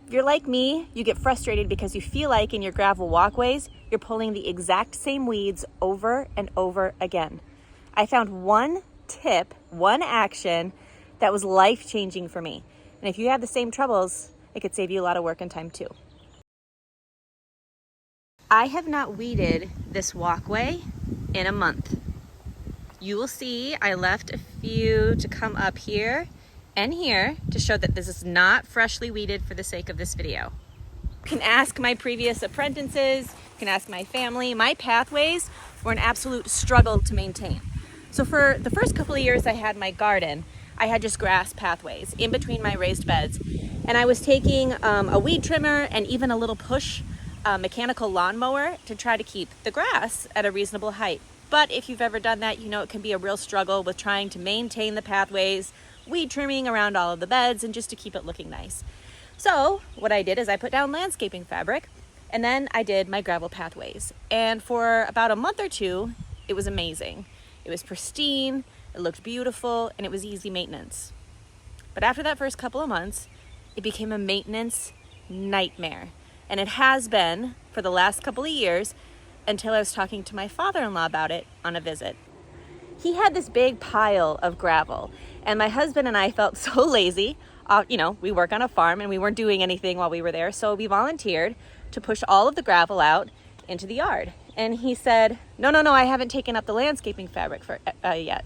If you're like me, you get frustrated because you feel like in your gravel walkways, you're pulling the exact same weeds over and over again. I found one tip, one action that was life-changing for me. And if you have the same troubles, it could save you a lot of work and time too. I have not weeded this walkway in a month. You will see I left a few to come up here and here to show that this is not freshly weeded for the sake of this video. You can ask my previous apprentices, you can ask my family. My pathways were an absolute struggle to maintain. So for the first couple of years I had my garden, I had just grass pathways in between my raised beds. And I was taking a weed trimmer and even a little push mechanical lawnmower to try to keep the grass at a reasonable height. But if you've ever done that, you know it can be a real struggle with trying to maintain the pathways, weed trimming around all of the beds, and just to keep it looking nice. So what I did is I put down landscaping fabric, and then I did my gravel pathways. And for about a month or two, it was amazing. It was pristine, it looked beautiful, and it was easy maintenance. But after that first couple of months, it became a maintenance nightmare. And it has been for the last couple of years until I was talking to my father-in-law about it on a visit. He had this big pile of gravel, and my husband and I felt so lazy. We work on a farm and we weren't doing anything while we were there, so we volunteered to push all of the gravel out into the yard. And he said, no, I haven't taken up the landscaping fabric yet.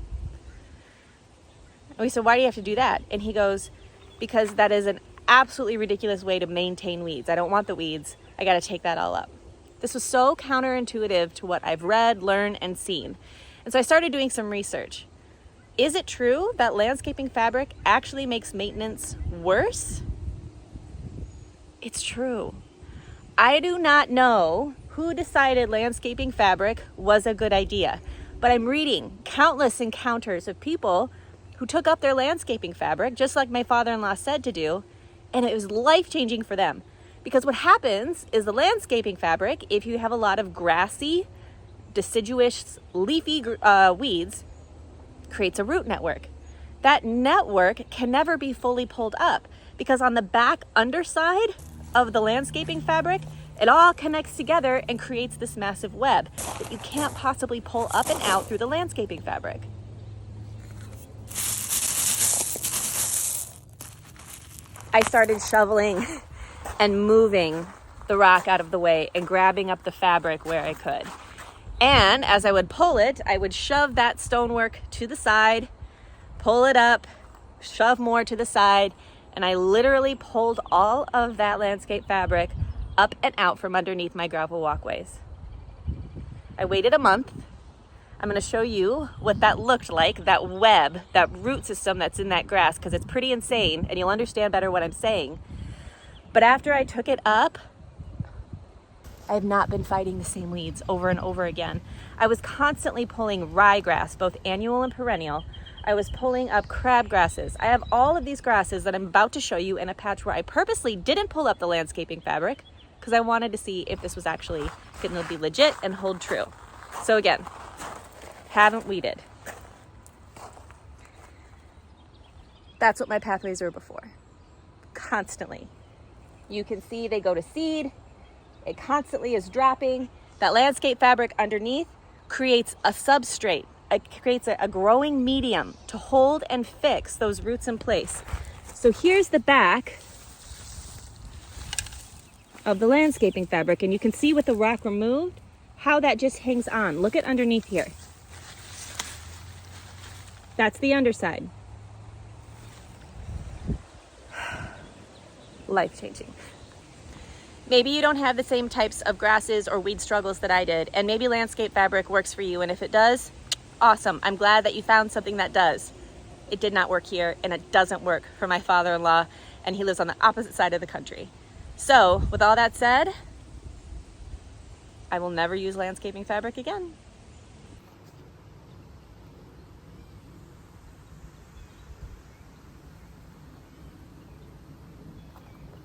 And we said, why do you have to do that? And he goes, because that is an absolutely ridiculous way to maintain weeds. I don't want the weeds. I got to take that all up. This was so counterintuitive to what I've read, learned, and seen. And so I started doing some research. Is it true that landscaping fabric actually makes maintenance worse? It's true. I do not know who decided landscaping fabric was a good idea, but I'm reading countless encounters of people who took up their landscaping fabric, just like my father-in-law said to do, and it was life-changing for them. Because what happens is the landscaping fabric, if you have a lot of grassy, deciduous, leafy weeds, creates a root network. That network can never be fully pulled up because on the back underside of the landscaping fabric, it all connects together and creates this massive web that you can't possibly pull up and out through the landscaping fabric. I started shoveling and moving the rock out of the way and grabbing up the fabric where I could. And as I would pull it, I would shove that stonework to the side, pull it up, shove more to the side, and I literally pulled all of that landscape fabric up and out from underneath my gravel walkways. I waited a month. I'm going to show you what that looked like, that web, that root system that's in that grass, because it's pretty insane, and you'll understand better what I'm saying. But after I took it up, I have not been fighting the same weeds over and over again. I was constantly pulling ryegrass, both annual and perennial. I was pulling up crabgrasses. I have all of these grasses that I'm about to show you in a patch where I purposely didn't pull up the landscaping fabric because I wanted to see if this was actually going to be legit and hold true. So again, haven't weeded. That's what my pathways were before. Constantly. You can see they go to seed. It constantly is dropping. That landscape fabric underneath creates a substrate. It creates a growing medium to hold and fix those roots in place. So here's the back of the landscaping fabric, and you can see with the rock removed how that just hangs on. Look at underneath here. That's the underside. Life-changing. Maybe you don't have the same types of grasses or weed struggles that I did, and maybe landscape fabric works for you, and if it does, awesome. I'm glad that you found something that does. It did not work here, and it doesn't work for my father-in-law, and he lives on the opposite side of the country. So, with all that said, I will never use landscaping fabric again.